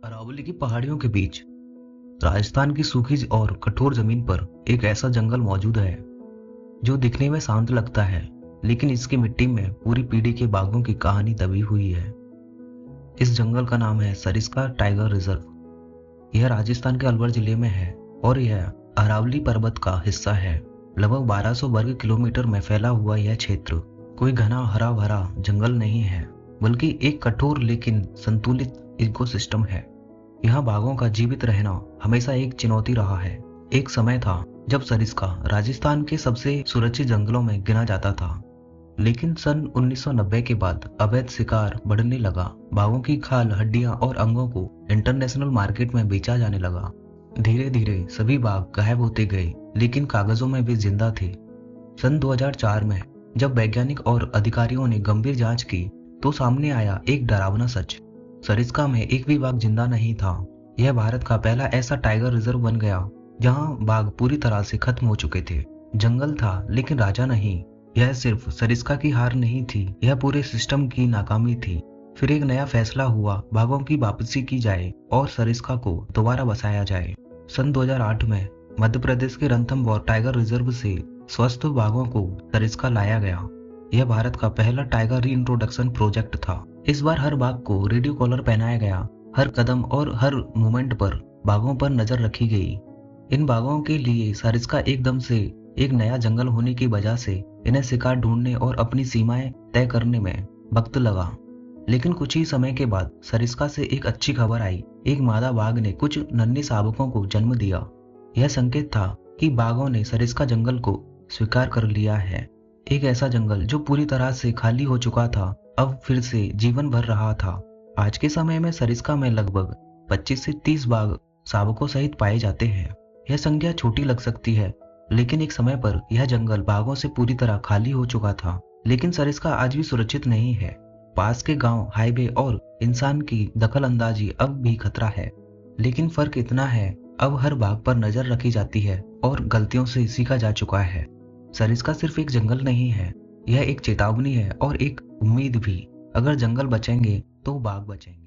अरावली की पहाड़ियों के बीच राजस्थान की सूखी और कठोर जमीन पर एक ऐसा जंगल मौजूद है जो दिखने में शांत लगता है, लेकिन इसकी मिट्टी में पूरी पीढ़ी के बाघों की कहानी दबी हुई है। इस जंगल का नाम है सरिस्का टाइगर रिजर्व। यह राजस्थान के अलवर जिले में है और यह अरावली पर्वत का हिस्सा है। लगभग 1200 वर्ग किलोमीटर में फैला हुआ यह क्षेत्र कोई घना हरा भरा जंगल नहीं है, बल्कि एक कठोर लेकिन संतुलित इकोसिस्टम है। यहाँ बाघों का जीवित रहना हमेशा एक चुनौती रहा है। एक समय था जब सरिस्का राजस्थान के सबसे सुरक्षित जंगलों में गिना जाता था, लेकिन सन 1990 के बाद अवैध शिकार बढ़ने लगा। बाघों की खाल, हड्डियां और अंगों को इंटरनेशनल मार्केट में बेचा जाने लगा। धीरे धीरे सभी बाघ गायब होते गए, लेकिन कागजों में वे जिंदा थे। सन 2004 में जब वैज्ञानिक और अधिकारियों ने गंभीर जांच की, तो सामने आया एक डरावना सच। सरिस्का में एक भी बाघ जिंदा नहीं था। यह भारत का पहला ऐसा टाइगर रिजर्व बन गया जहां बाघ पूरी तरह से खत्म हो चुके थे। जंगल था लेकिन राजा नहीं। यह सिर्फ सरिस्का की हार नहीं थी, यह पूरे सिस्टम की नाकामी थी। फिर एक नया फैसला हुआ, बाघों की वापसी की जाए और सरिस्का को दोबारा बसाया जाए। सन 2008 में मध्य प्रदेश के रणथंभौर टाइगर रिजर्व से स्वस्थ बाघों को सरिस्का लाया गया। यह भारत का पहला टाइगर रीइंट्रोडक्शन प्रोजेक्ट था। इस बार हर बाघ को रेडियो कॉलर पहनाया गया। हर कदम और हर मूवमेंट पर बाघों पर नजर रखी गई। इन बाघों के लिए सरिस्का एकदम से एक नया जंगल होने की वजह से इन्हें शिकार ढूंढने और अपनी सीमाएं तय करने में वक्त लगा। लेकिन कुछ ही समय के बाद सरिस्का से एक अच्छी खबर आई। एक मादा बाघ ने कुछ नन्हे शावकों को जन्म दिया। यह संकेत था कि बाघों ने सरिस्का जंगल को स्वीकार कर लिया है। एक ऐसा जंगल जो पूरी तरह से खाली हो चुका था, अब फिर से जीवन भर रहा था। आज के समय में सरिस्का में लगभग 25 से 30 बाघ शावकों सहित पाए जाते हैं। यह संख्या छोटी लग सकती है, लेकिन एक समय पर यह जंगल बाघों से पूरी तरह खाली हो चुका था। लेकिन सरिस्का आज भी सुरक्षित नहीं है। पास के गांव, हाईवे और इंसान की दखल अंदाजी अब भी खतरा है। लेकिन फर्क इतना है, अब हर बाघ पर नजर रखी जाती है और गलतियों से सीखा जा चुका है। सरिस्का सिर्फ एक जंगल नहीं है, यह एक चेतावनी है और एक उम्मीद भी। अगर जंगल बचेंगे तो बाघ बचेंगे।